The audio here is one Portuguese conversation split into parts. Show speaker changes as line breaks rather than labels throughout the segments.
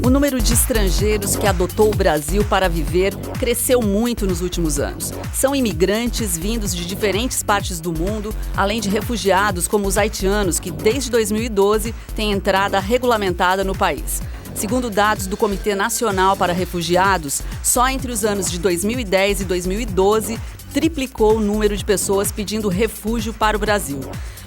O número de estrangeiros que adotou o Brasil para viver cresceu muito nos últimos anos. São imigrantes vindos de diferentes partes do mundo, além de refugiados como os haitianos, que desde 2012 têm entrada regulamentada no país. Segundo dados do Comitê Nacional para Refugiados, só entre os anos de 2010 e 2012 triplicou o número de pessoas pedindo refúgio para o Brasil.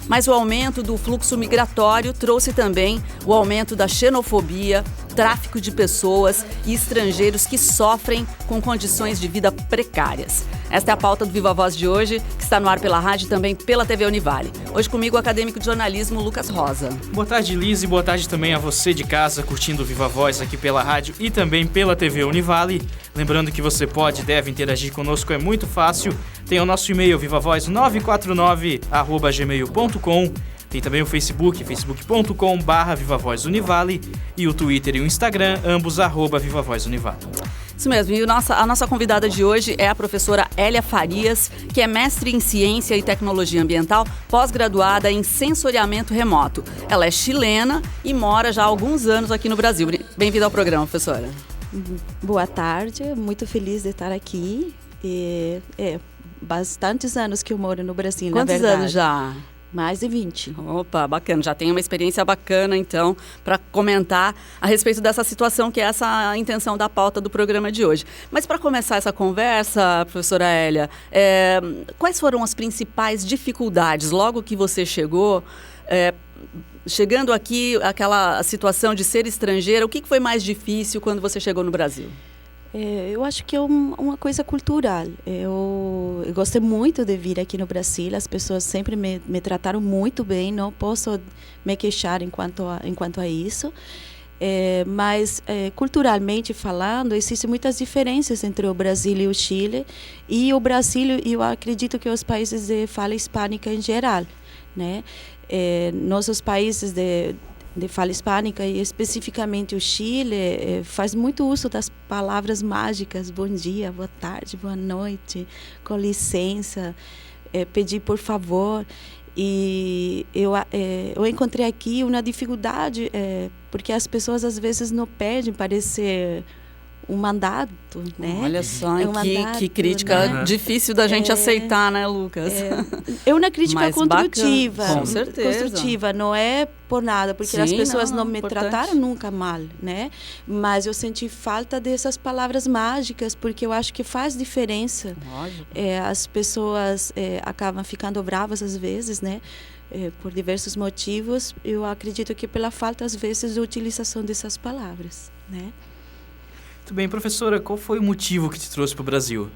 Mas o aumento do fluxo migratório trouxe também o aumento da xenofobia, tráfico de pessoas e estrangeiros que sofrem com condições de vida precárias. Esta é a pauta do Viva Voz de hoje, que está no ar pela rádio e também pela TV Univale. Hoje comigo o acadêmico de jornalismo Lucas Rosa.
Boa tarde, Liz, e boa tarde também a você de casa, curtindo o Viva Voz aqui pela rádio e também pela TV Univale. Lembrando que você pode e deve interagir conosco, é muito fácil. Tem o nosso e-mail, vivavoz949@gmail.com. Tem também o Facebook, facebook.com/VivaVozUnivale, e o Twitter e o Instagram, ambos @VivaVozUnivale.
Isso mesmo, e a nossa convidada de hoje é a professora Hélia Farias, que é mestre em Ciência e Tecnologia Ambiental, pós-graduada em Sensoriamento Remoto. Ela é chilena e mora já há alguns anos aqui no Brasil. Bem-vinda ao programa, professora.
Boa tarde, muito feliz de estar aqui. Bastantes anos que eu moro no Brasil,
Quantos
na verdade.
anos já?
Mais de 20.
Opa, bacana. Já tem uma experiência bacana, então, para comentar a respeito dessa situação, que é essa a intenção da pauta do programa de hoje. Mas para começar essa conversa, professora Hélia, quais foram as principais dificuldades logo que você chegou, chegando aqui, aquela situação de ser estrangeira, o que foi mais difícil quando você chegou no Brasil?
Eu acho que é uma coisa cultural. Eu gostei muito de vir aqui no Brasil. As pessoas sempre me trataram muito bem. Não posso me queixar enquanto a isso. Mas, culturalmente falando, existem muitas diferenças entre o Brasil e o Chile. E o Brasil, eu acredito que os países de fala hispânica em geral, né? Nossos países de fala hispânica, e especificamente o Chile, faz muito uso das palavras mágicas: bom dia, boa tarde, boa noite, com licença, pedir por favor. E eu encontrei aqui uma dificuldade, porque as pessoas às vezes não pedem parecer um mandato, né?
Olha só,
mandato,
que crítica, né? Difícil da gente aceitar, né, Lucas?
É uma crítica
mas
construtiva.
Bacana. Com certeza.
Construtiva, não é por nada, porque
Sim,
as pessoas não me
importante.
trataram nunca mal, né? Mas eu senti falta dessas palavras mágicas, porque eu acho que faz diferença.
Lógico.
As pessoas acabam ficando bravas às vezes, né? Por diversos motivos. Eu acredito que pela falta, às vezes, de utilização dessas palavras, né?
Muito bem, professora, qual foi o motivo que te trouxe para o Brasil?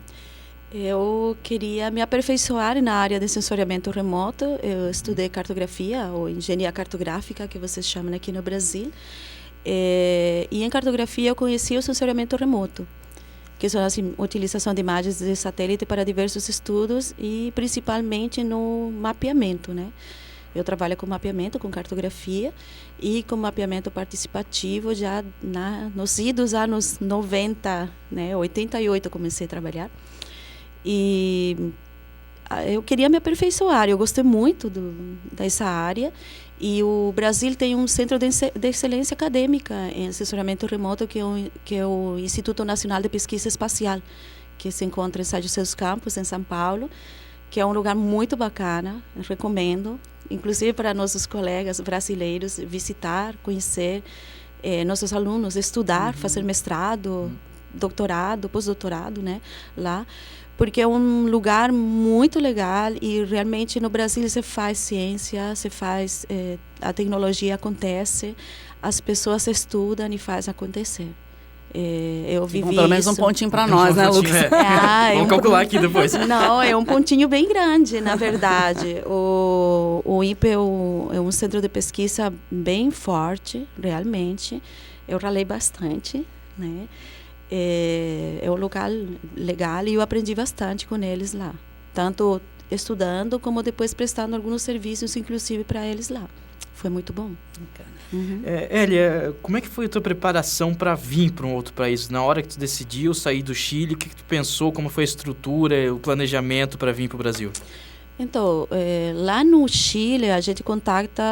Eu queria me aperfeiçoar na área de sensoriamento remoto. Eu estudei cartografia, ou engenharia cartográfica, que vocês chamam aqui no Brasil. E em cartografia eu conheci o sensoriamento remoto, que são assim, utilização de imagens de satélite para diversos estudos e principalmente no mapeamento, né? Eu trabalho com mapeamento, com cartografia e com mapeamento participativo já nos idos anos 90, né? 88 eu comecei a trabalhar. E eu queria me aperfeiçoar, eu gostei muito dessa área. E o Brasil tem um centro de excelência acadêmica em assessoramento remoto, que é o Instituto Nacional de Pesquisa Espacial, que se encontra em São José dos Campos, em São Paulo, que é um lugar muito bacana, eu recomendo, inclusive para nossos colegas brasileiros visitar, conhecer, nossos alunos, estudar, fazer mestrado, doutorado, pós-doutorado, né, lá, porque é um lugar muito legal e realmente no Brasil se faz ciência, a tecnologia acontece, as pessoas estudam e faz acontecer. Eu vivi
pelo menos
isso.
Um pontinho para nós, né, Lucas?
Vamos calcular aqui depois.
Não, é um pontinho bem grande, na verdade. O INPE é um centro de pesquisa bem forte, realmente. Eu ralei bastante, né? É um lugar legal e eu aprendi bastante com eles lá. Tanto estudando, como depois prestando alguns serviços, inclusive, para eles lá. Foi muito bom.
Hélia, como é que foi a tua preparação para vir para um outro país? Na hora que tu decidiu sair do Chile, o que tu pensou? Como foi a estrutura, o planejamento para vir para o Brasil?
Então, lá no Chile, a gente contacta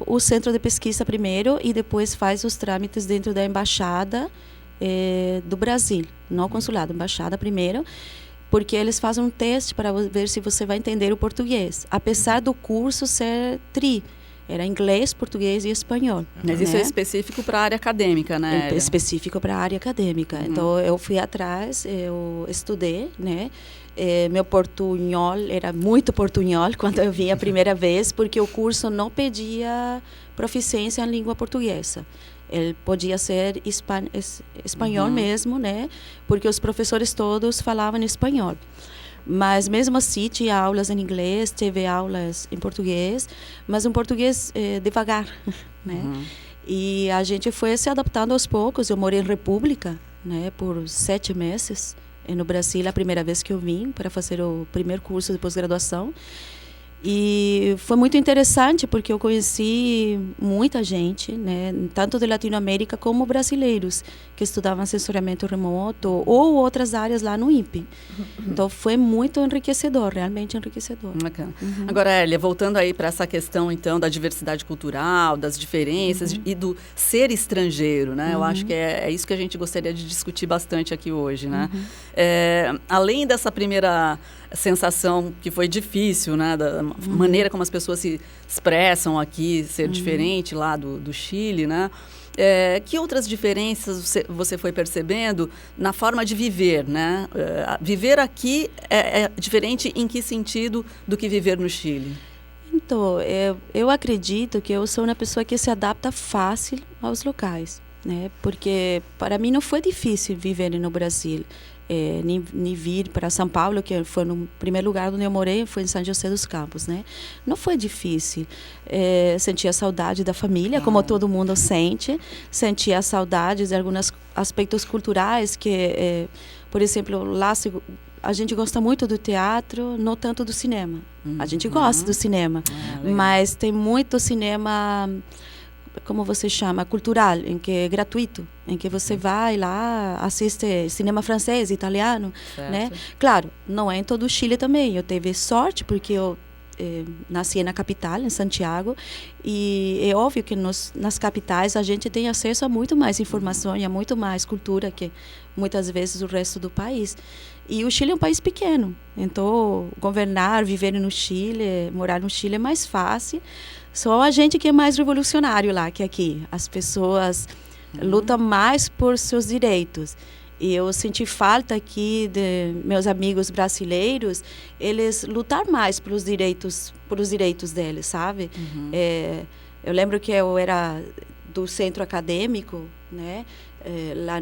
o centro de pesquisa primeiro e depois faz os trâmites dentro da embaixada do Brasil, não consulado, embaixada primeiro, porque eles fazem um teste para ver se você vai entender o português, apesar do curso ser era inglês, português e espanhol.
Mas isso é específico para a área acadêmica, né?
É específico para a área acadêmica. Então, eu fui atrás, eu estudei, né? Meu portunhol era muito portunhol quando eu vim a primeira vez, porque o curso não pedia proficiência em língua portuguesa. Ele podia ser espanhol mesmo, né? Porque os professores todos falavam espanhol. Mas mesmo assim tinha aulas em inglês, teve aulas em português, mas um português devagar, né? E a gente foi se adaptando aos poucos. Eu morei em República, né, por 7 meses no Brasil, a primeira vez que eu vim para fazer o primeiro curso de pós-graduação. E foi muito interessante porque eu conheci muita gente, né, tanto de Latinoamérica como brasileiros que estudavam sensoriamento remoto ou outras áreas lá no INPE. Então foi muito enriquecedor, realmente enriquecedor.
Bacana. Agora, Hélia, voltando aí para essa questão então da diversidade cultural, das diferenças e do ser estrangeiro, né? Eu acho que é isso que a gente gostaria de discutir bastante aqui hoje, né? Além dessa primeira sensação que foi difícil, né, da maneira como as pessoas se expressam aqui, ser diferente lá do Chile, né? Que outras diferenças você foi percebendo na forma de viver, né? Viver aqui é diferente em que sentido do que viver no Chile?
Então, eu acredito que eu sou uma pessoa que se adapta fácil aos locais, né? Porque para mim não foi difícil viver no Brasil. Nem vir para São Paulo, que foi no primeiro lugar onde eu morei, foi em São José dos Campos, né? Não foi difícil. Sentia saudade da família, como todo mundo sente. Sentia saudade de alguns aspectos culturais que, por exemplo, lá a gente gosta muito do teatro, não tanto do cinema. A gente gosta do cinema, mas tem muito cinema, como você chama, cultural, em que é gratuito, em que você vai lá, assiste cinema francês, italiano, né? Claro, não é em todo o Chile também. Eu tive sorte porque eu nasci na capital, em Santiago, e é óbvio que nas capitais a gente tem acesso a muito mais informação e a muito mais cultura que muitas vezes o resto do país. E o Chile é um país pequeno, então governar, viver no Chile, morar no Chile é mais fácil. Só a gente que é mais revolucionário lá que aqui. As pessoas lutam mais por seus direitos. E eu senti falta aqui de meus amigos brasileiros, eles lutar mais pelos direitos deles, sabe? Eu lembro que eu era do centro acadêmico, né? Lá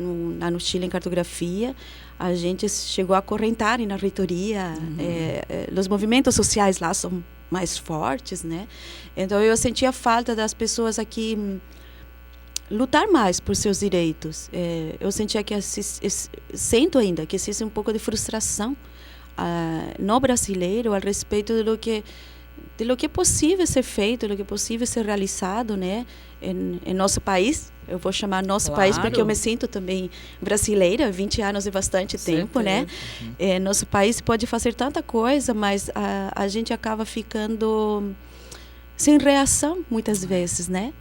no Chile, em cartografia. A gente chegou a correntar na reitoria. Os movimentos sociais lá são mais fortes, né? Então eu sentia falta das pessoas aqui lutar mais por seus direitos. Eu sentia que sinto ainda que existe um pouco de frustração no brasileiro a respeito de lo que é possível ser feito, do que é possível ser realizado, né? Em nosso país. Eu vou chamar nosso país porque eu me sinto também brasileira, 20 anos é bastante tempo, né? Nosso país pode fazer tanta coisa, mas a gente acaba ficando sem reação muitas vezes, né?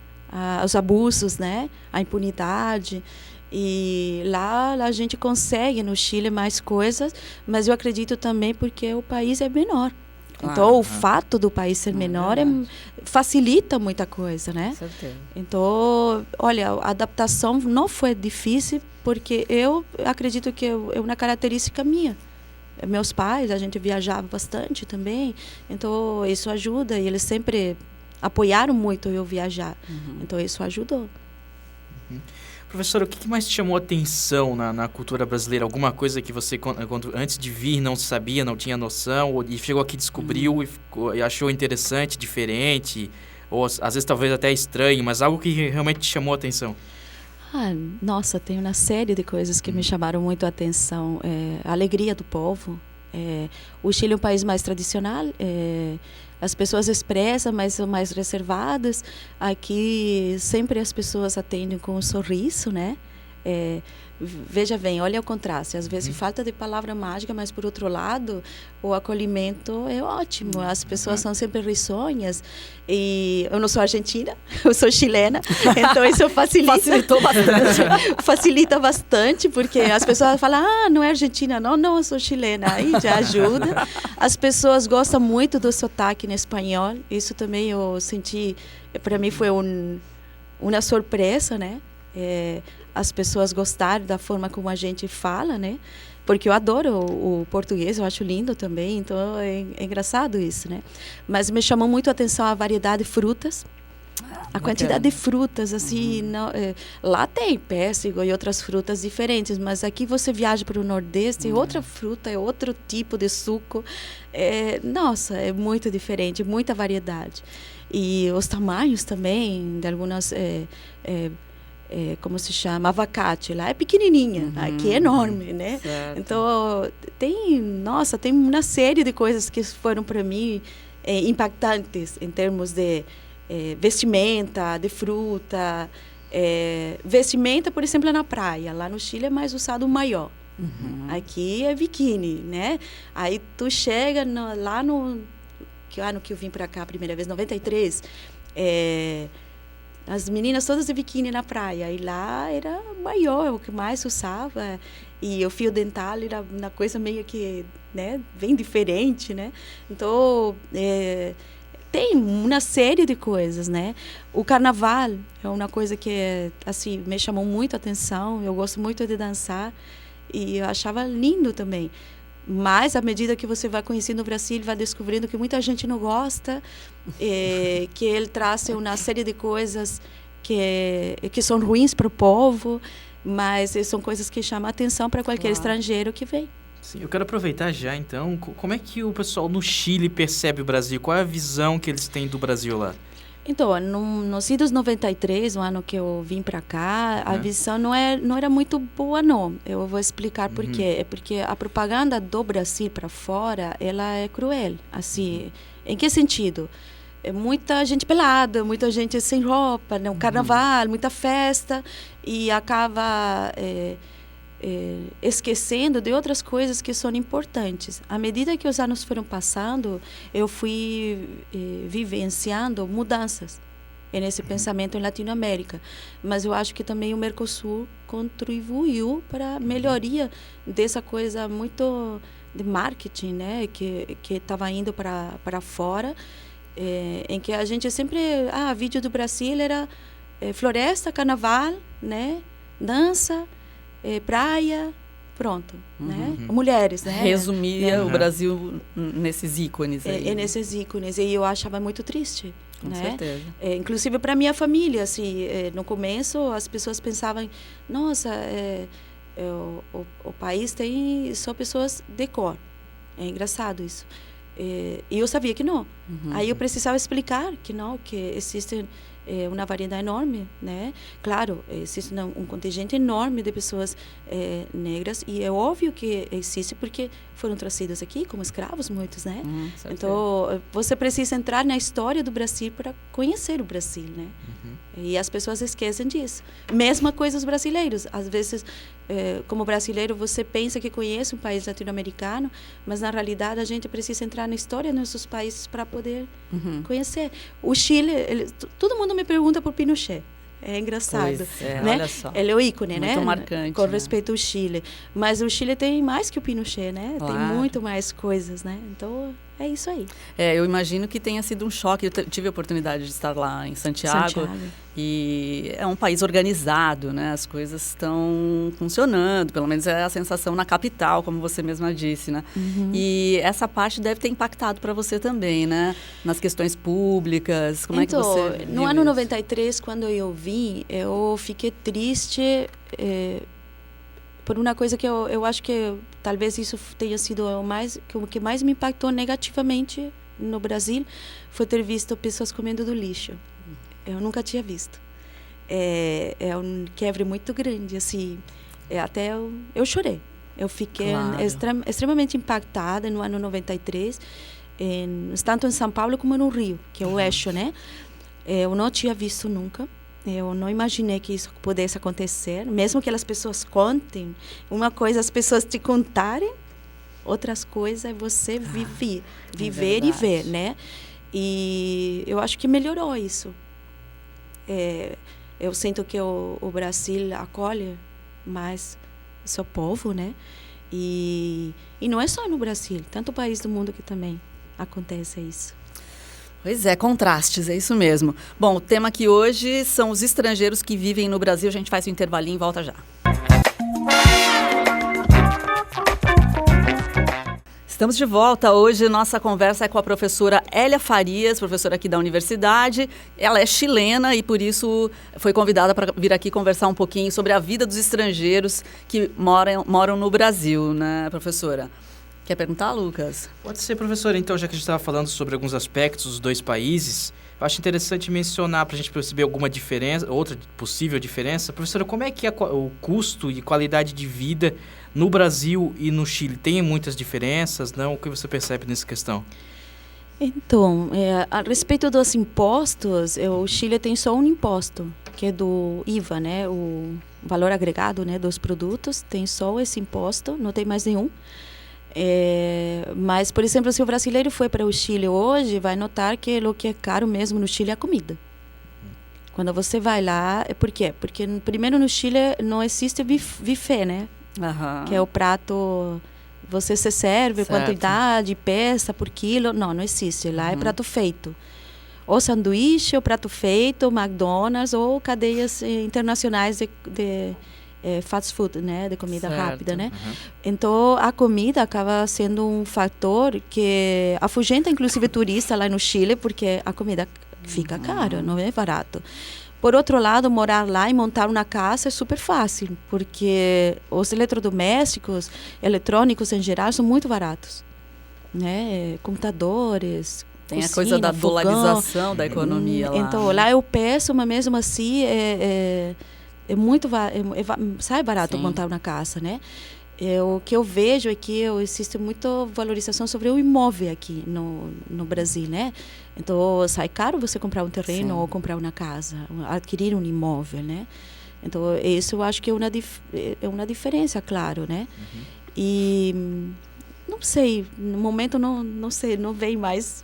Aos abusos, né? A impunidade. E lá a gente consegue no Chile mais coisas, mas eu acredito também porque o país é menor. Então, o fato do país ser menor facilita muita coisa, né?
Certeza.
Então, olha, a adaptação não foi difícil, porque eu acredito que é uma característica minha. Meus pais, a gente viajava bastante também, então isso ajuda, e eles sempre apoiaram muito eu viajar. Então, isso ajudou.
Professora, o que mais te chamou a atenção na cultura brasileira? Alguma coisa que você, antes de vir, não sabia, não tinha noção, e chegou aqui, descobriu e achou interessante, diferente, ou às vezes talvez até estranho, mas algo que realmente te chamou a atenção?
Nossa, tem uma série de coisas que me chamaram muito a atenção. A alegria do povo. O Chile é um país mais tradicional, as pessoas expressam, mas são mais reservadas. Aqui sempre as pessoas atendem com um sorriso, né? Veja bem, olha o contraste. Às vezes falta de palavra mágica, mas por outro lado, o acolhimento é ótimo. As pessoas são sempre risonhas. E eu não sou argentina, eu sou chilena, então isso
facilitou bastante.
Facilita bastante, porque as pessoas falam, não é argentina, não, eu sou chilena. Aí já ajuda. As pessoas gostam muito do sotaque em espanhol. Isso também eu senti, para mim foi uma surpresa, né? As pessoas gostarem da forma como a gente fala, né? Porque eu adoro o português, eu acho lindo também, então é engraçado isso, né? Mas me chamou muito a atenção a variedade de frutas, a quantidade de frutas, assim, lá tem pêssego e outras frutas diferentes, mas aqui você viaja para o Nordeste, é outra fruta, é outro tipo de suco, nossa, é muito diferente, muita variedade. E os tamanhos também, de algumas... como se chama, abacate, lá é pequenininha, aqui é enorme, né?
Certo.
Então, tem uma série de coisas que foram para mim impactantes em termos de vestimenta, de fruta. Vestimenta, por exemplo, na praia. Lá no Chile é mais usado o maiô. Aqui é biquíni, né? Aí tu chega lá no... Que ano que eu vim para cá a primeira vez, 93, as meninas todas de biquíni na praia. E lá era maior, o que mais usava. E o fio dental era uma coisa meio que, né, bem diferente, né? Então, tem uma série de coisas, né? O carnaval é uma coisa que, assim, me chamou muito a atenção. Eu gosto muito de dançar. E eu achava lindo também. Mas, à medida que você vai conhecendo o Brasil, vai descobrindo que muita gente não gosta, que ele traz uma série de coisas que são ruins para o povo, mas são coisas que chamam a atenção para qualquer estrangeiro que vem.
Sim, eu quero aproveitar já, então, como é que o pessoal no Chile percebe o Brasil? Qual é a visão que eles têm do Brasil lá?
Então, nos idos 93, o ano que eu vim para cá, a visão não era muito boa, não. Eu vou explicar por quê. É porque a propaganda do Brasil para fora, ela é cruel. Assim, em que sentido? É muita gente pelada, muita gente sem roupa, né? Um carnaval, muita festa, e acaba esquecendo de outras coisas que são importantes. À medida que os anos foram passando, eu fui vivenciando mudanças nesse pensamento em Latinoamérica. Mas eu acho que também o Mercosul contribuiu para a melhoria dessa coisa muito de marketing, né? Que estava indo para fora, em que a gente sempre... vídeo do Brasil era floresta, carnaval, né? Dança... praia, pronto, né? Mulheres, né?
Resumia o Brasil nesses ícones aí.
Nesses ícones, e eu achava muito triste,
com
né?
certeza.
Inclusive para minha família, assim, no começo as pessoas pensavam, nossa, o país tem só pessoas de cor. É engraçado isso. E eu sabia que não. Aí eu precisava explicar que não, que existem uma variedade enorme, né? Claro, existe um contingente enorme de pessoas negras, e é óbvio que existe porque foram trazidos aqui como escravos, muitos, né? Então, você precisa entrar na história do Brasil para conhecer o Brasil, né? E as pessoas esquecem disso. Mesma coisa os brasileiros. Às vezes, como brasileiro, você pensa que conhece um país latino-americano, mas na realidade a gente precisa entrar na história dos nossos países para poder conhecer. O Chile, todo mundo me pergunta por Pinochet. É engraçado, né?
Olha só.
Ele é o ícone,
muito
né?
Muito marcante.
Com respeito ao Chile. Mas o Chile tem mais que o Pinochet, né?
Claro.
Tem muito mais coisas, né? Então, é isso aí.
Eu imagino que tenha sido um choque. Eu tive a oportunidade de estar lá em Santiago. E é um país organizado, né? As coisas estão funcionando, pelo menos é a sensação na capital, como você mesma disse, né? E essa parte deve ter impactado para você também, né? Nas questões públicas, como é que você
no ano 93, quando eu vim, eu fiquei triste por uma coisa que eu acho que talvez isso tenha sido o que mais me impactou negativamente no Brasil, foi ter visto pessoas comendo do lixo. Eu nunca tinha visto. É um quebra muito grande, assim. Até eu chorei. Eu fiquei extremamente impactada no ano 93, tanto em São Paulo como no Rio, que é o eixo, né? Eu não tinha visto nunca. Eu não imaginei que isso pudesse acontecer, mesmo que as pessoas contem. Uma coisa as pessoas te contarem, outras coisas é você viver e ver, né? E eu acho que melhorou isso. Eu sinto que o Brasil acolhe mais o seu povo, né? E não é só no Brasil, tanto país do mundo que também acontece isso.
Pois é, contrastes, é isso mesmo. Bom, o tema aqui hoje são os estrangeiros que vivem no Brasil. A gente faz um intervalinho e volta já. Estamos de volta. Hoje nossa conversa é com a professora Hélia Farias, professora aqui da universidade. Ela é chilena e por isso foi convidada para vir aqui conversar um pouquinho sobre a vida dos estrangeiros que moram no Brasil, né, professora? Quer perguntar, Lucas?
Pode ser, professora. Então, já que a gente estava falando sobre alguns aspectos dos dois países, eu acho interessante mencionar, para a gente perceber alguma diferença, outra possível diferença. Professora, como é que é o custo e qualidade de vida no Brasil e no Chile? Tem muitas diferenças, não? O que você percebe nessa questão?
Então, a respeito dos impostos, o Chile tem só um imposto, que é do IVA, né? O valor agregado, né, dos produtos. Tem só esse imposto, não tem mais nenhum. Mas, por exemplo, se o brasileiro for para o Chile hoje, vai notar que o que é caro mesmo no Chile é a comida. Quando você vai lá, por quê? Porque primeiro no Chile não existe buffet, né? Que é o prato, você se serve,
certo,
quantidade, peça por quilo, não existe. Lá é prato feito. Ou sanduíche, ou prato feito, McDonald's, ou cadeias internacionais de fast food, né, de comida rápida, né? Então a comida acaba sendo um fator que afugenta inclusive turista lá no Chile, porque a comida fica cara, não é barato. Por outro lado, morar lá e montar uma casa é super fácil, porque os eletrodomésticos, eletrônicos em geral, são muito baratos, né? Computadores,
tem
cozinha,
a coisa da
fogão,
dolarização da economia lá.
Então lá eu peço, mas mesmo assim é muito sai barato
Sim,
montar uma casa, né? O que eu vejo é que existe muita valorização sobre o imóvel aqui no Brasil, né? Então sai caro você comprar um terreno, sim, ou comprar uma casa, adquirir um imóvel, né? Então isso eu acho que é uma diferença, claro, né? E não sei, no momento não sei, não vem mais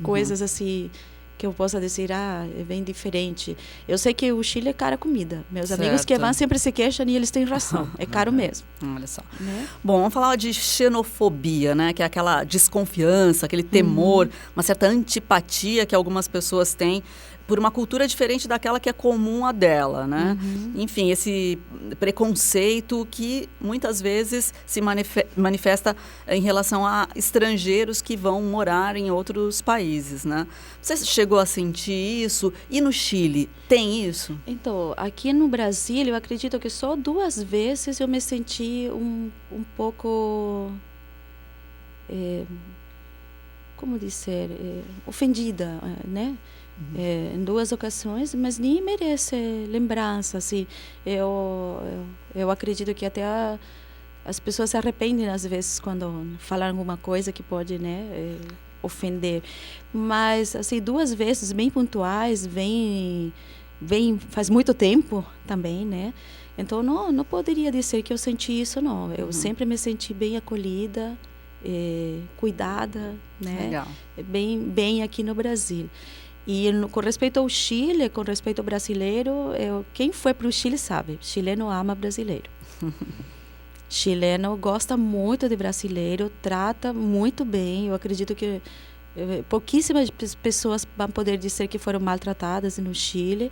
coisas assim que eu possa dizer, é bem diferente. Eu sei que o Chile é cara a comida. Meus amigos que vão sempre se queixam e eles têm razão. É caro mesmo.
Olha só. Né? Bom, vamos falar de xenofobia, né? Que é aquela desconfiança, aquele temor, uma certa antipatia que algumas pessoas têm por uma cultura diferente daquela que é comum a dela, né? Enfim, esse preconceito que muitas vezes se manifesta em relação a estrangeiros que vão morar em outros países, né? Você chegou a sentir isso? E no Chile, tem isso?
Então, aqui no Brasil, eu acredito que só 2 vezes eu me senti um pouco... como dizer? Ofendida, né? Em 2 ocasiões, mas nem merece lembrança, assim. Eu acredito que até as pessoas se arrependem às vezes quando falam alguma coisa que pode, né, ofender. Mas assim 2 vezes bem pontuais, bem faz muito tempo também, né? Então não poderia dizer que eu senti isso, não. Eu sempre me senti bem acolhida, cuidada, né?
Legal.
Bem aqui no Brasil. E com respeito ao Chile, com respeito ao brasileiro, quem foi para o Chile sabe, chileno ama brasileiro. Chileno gosta muito de brasileiro, trata muito bem. Eu acredito que pouquíssimas pessoas vão poder dizer que foram maltratadas no Chile.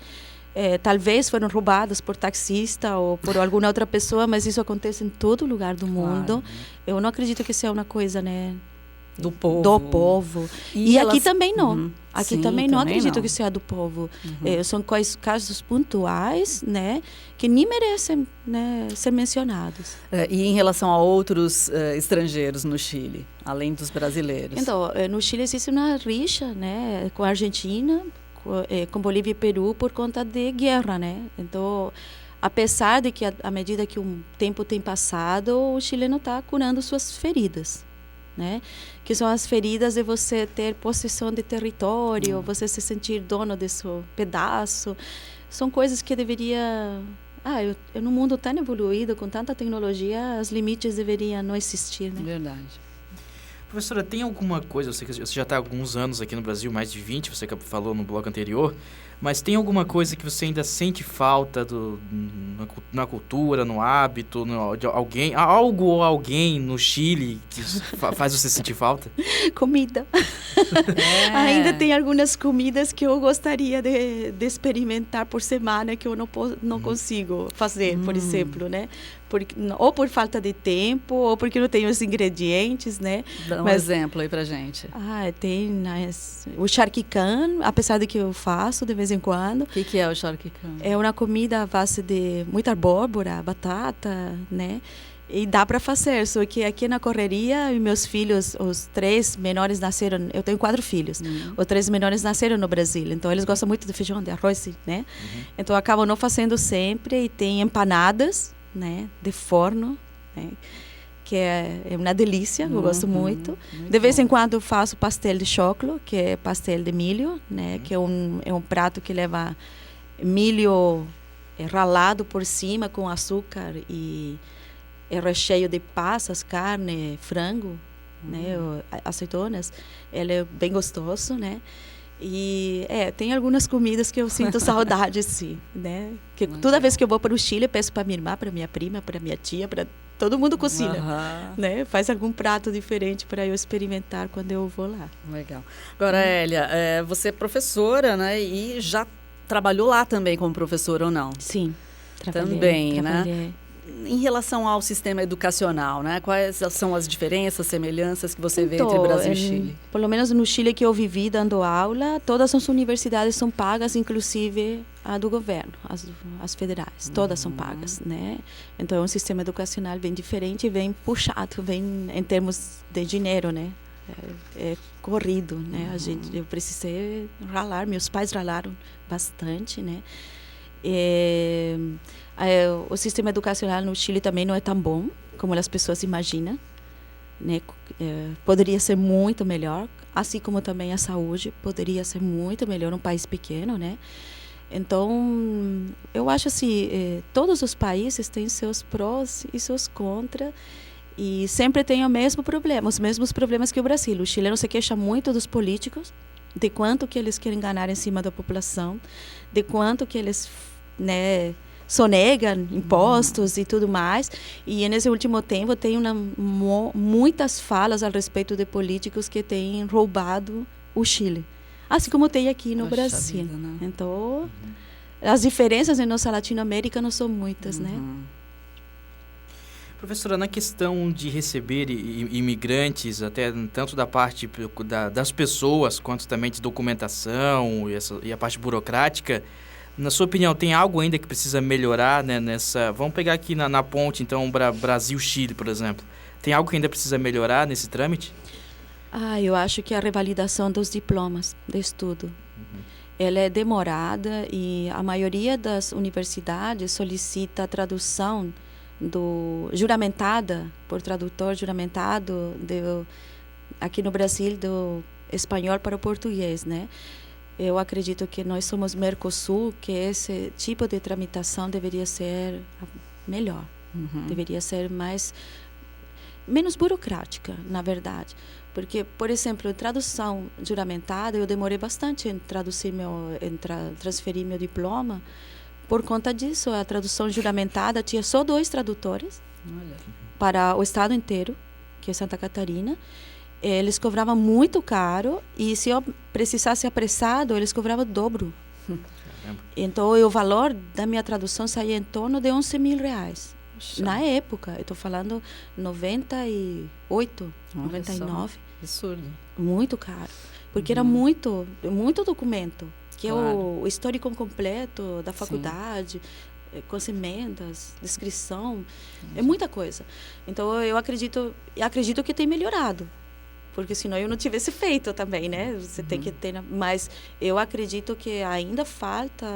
Talvez foram roubadas por taxista ou por alguma outra pessoa, mas isso acontece em todo lugar do mundo. Claro. Eu não acredito que seja uma coisa, né,
do povo.
E aqui também não. Aqui
Sim,
também não acredito
não.
que seja do povo. São casos pontuais, né, que nem merecem, né, ser mencionados.
E em relação a outros estrangeiros no Chile, além dos brasileiros?
Então, no Chile existe uma rixa, né, com a Argentina, com Bolívia e Peru por conta de guerra, né? Então, apesar de que à medida que o tempo tem passado, o chileno está curando suas feridas. né? Que são as feridas de você ter possessão de território, você se sentir dono de seu pedaço. São coisas que deveria... no mundo tão evoluído, com tanta tecnologia, os limites deveriam não existir, né?
Verdade.
Professora, tem alguma coisa, eu sei que você já está há alguns anos aqui no Brasil, mais de 20, você falou no bloco anterior, mas tem alguma coisa que você ainda sente falta na cultura, no hábito, de alguém, algo ou alguém no Chile que faz você sentir falta?
Comida. Ainda tem algumas comidas que eu gostaria de experimentar por semana que eu não consigo fazer, por exemplo, né? Ou por falta de tempo, ou porque não tenho os ingredientes, né?
Dá um exemplo aí pra gente.
Tem o charquicã, apesar de que eu faço de vez em quando.
O que é o charquicã?
É uma comida à base de muita abóbora, batata, né? E dá para fazer, só que aqui na correria, meus filhos, os 3 menores nasceram, eu tenho 4 filhos, os 3 menores nasceram no Brasil, então eles gostam muito de feijão, de arroz, né? Então acabam não fazendo sempre, e tem empanadas, né, de forno, né, que é uma delícia, eu gosto muito. De vez em quando eu faço pastel de choclo, que é pastel de milho, né, que é um prato que leva milho ralado por cima com açúcar e é recheio de passas, carne, frango, né, azeitonas. Ele é bem gostoso, né? E tem algumas comidas que eu sinto saudade, sim, né? Que toda vez que eu vou para o Chile, eu peço para minha irmã, para minha prima, para minha tia, para todo mundo cozinha, né? Faz algum prato diferente para eu experimentar quando eu vou lá.
Legal. Agora, Hélia, você é professora, né? E já trabalhou lá também como professora ou não?
Sim, trabalhei.
Também, né? Em relação ao sistema educacional, né? Quais são as diferenças, semelhanças que você vê entre Brasil e Chile?
Pelo menos no Chile que eu vivi dando aula, todas as universidades são pagas, inclusive a do governo, as federais, todas são pagas, né? Então é um sistema educacional bem diferente, bem puxado, bem em termos de dinheiro, né? É corrido, né? Eu precisei ralar, meus pais ralaram bastante, né? O sistema educacional no Chile também não é tão bom como as pessoas imaginam, né? Poderia ser muito melhor, assim como também a saúde poderia ser muito melhor num país pequeno, né? Então, eu acho assim, todos os países têm seus prós e seus contras, e sempre tem o mesmo problema, os mesmos problemas que o Brasil. O chileno se queixa muito dos políticos, de quanto que eles querem ganhar em cima da população, de quanto que eles, né, sonegam impostos e tudo mais. E nesse último tempo tem muitas falas a respeito de políticos que têm roubado o Chile, assim como tem aqui no Brasil. Vida, né? Então, as diferenças em nossa Latinoamérica não são muitas, né?
Professora, na questão de receber imigrantes, até tanto da parte das pessoas, quanto também de documentação e a parte burocrática, na sua opinião, tem algo ainda que precisa melhorar, né, nessa... Vamos pegar aqui na ponte, então, Brasil-Chile, por exemplo. Tem algo que ainda precisa melhorar nesse trâmite?
Eu acho que a revalidação dos diplomas de estudo. Ela é demorada e a maioria das universidades solicita a tradução juramentada, por tradutor juramentado, aqui no Brasil, do espanhol para o português, né? Eu acredito que nós somos Mercosul, que esse tipo de tramitação deveria ser melhor, deveria ser menos burocrática, na verdade. Porque, por exemplo, em tradução juramentada, eu demorei bastante em transferir meu diploma. Por conta disso, a tradução juramentada tinha só 2 tradutores para o estado inteiro, que é Santa Catarina. Eles cobravam muito caro e se eu precisasse apressado, eles cobravam o dobro. Então, o valor da minha tradução saía em torno de R$11.000. Na época, eu estou falando 98, 99.
Absurdo.
Muito caro. Porque era muito documento. Que claro. É o histórico completo da faculdade, com as emendas, descrição, é muita coisa. Então, eu acredito que tem melhorado, porque senão eu não tivesse feito também, né? Você tem que ter, mas eu acredito que ainda falta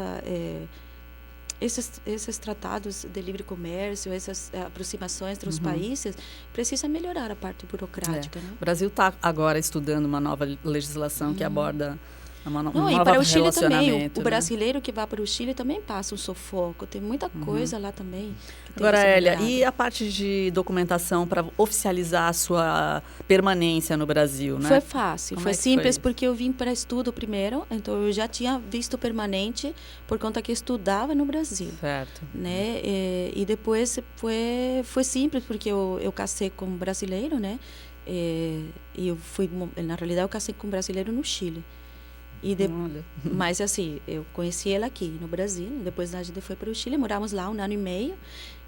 esses tratados de livre comércio, essas aproximações entre os países, precisa melhorar a parte burocrática. Né?
O Brasil está agora estudando uma nova legislação que aborda um
Não, e
novo
para o Chile também.
relacionamento,
O brasileiro que vai para o Chile também passa um sufoco. Tem muita coisa lá também.
Agora, Hélia, e a parte de documentação para oficializar a sua permanência no Brasil, né?
Foi fácil,
Como
foi
é que
simples,
foi?
porque eu vim para estudo primeiro, então eu já tinha visto permanente por conta que estudava no Brasil.
Certo.
Né? E depois foi simples, porque eu casei com um brasileiro, né? E eu fui, na realidade, eu casei com um brasileiro no Chile.
Olha.
Mas assim, eu conheci ela aqui no Brasil, depois a gente foi para o Chile, moramos lá 1 ano e meio,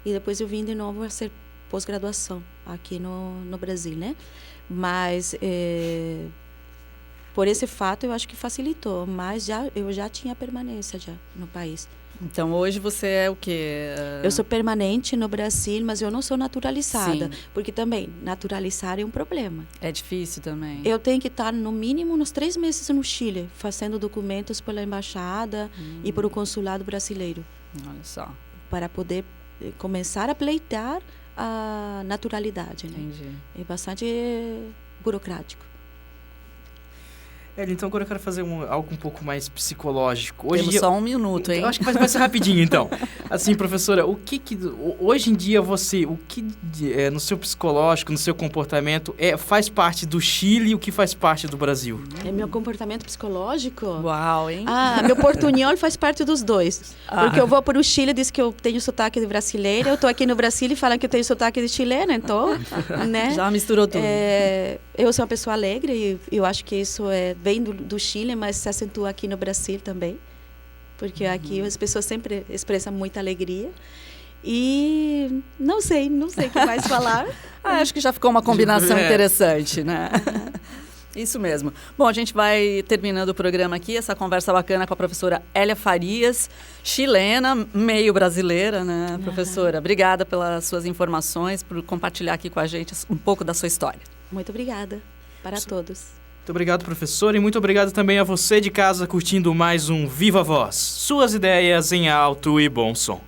e depois eu vim de novo a ser pós-graduação aqui no Brasil, né? Mas por esse fato eu acho que facilitou, mas eu já tinha permanência já no país.
Então, hoje você é o quê?
Eu sou permanente no Brasil, mas eu não sou naturalizada.
Sim.
Porque também, naturalizar é um problema.
É difícil também.
Eu tenho que estar, no mínimo, uns 3 meses no Chile, fazendo documentos pela embaixada e por o consulado brasileiro.
Olha só.
Para poder começar a pleitear a naturalidade. Né?
Entendi.
É bastante burocrático.
Então agora eu quero fazer algo um pouco mais psicológico. Hoje
Temos só 1 minuto, hein?
Eu acho que vai ser rapidinho, então. Assim, professora, hoje em dia no seu psicológico, no seu comportamento, faz parte do Chile e o que faz parte do Brasil?
É meu comportamento psicológico?
Uau, hein?
Meu portunhol faz parte dos dois. Porque eu vou para o Chile, diz que eu tenho sotaque de brasileira, eu estou aqui no Brasil e falam que eu tenho sotaque de chilena, então, né?
Já misturou tudo.
Eu sou uma pessoa alegre e eu acho que isso vem do Chile, mas se acentua aqui no Brasil também, porque aqui as pessoas sempre expressam muita alegria. E não sei o que mais falar.
Acho que já ficou uma combinação interessante, né? Isso mesmo. Bom, a gente vai terminando o programa aqui, essa conversa bacana com a professora Hélia Farias, chilena, meio brasileira, né, professora? Obrigada pelas suas informações, por compartilhar aqui com a gente um pouco da sua história.
Muito obrigada para todos.
Muito obrigado, professor, e muito obrigado também a você de casa curtindo mais um Viva Voz. Suas ideias em alto e bom som.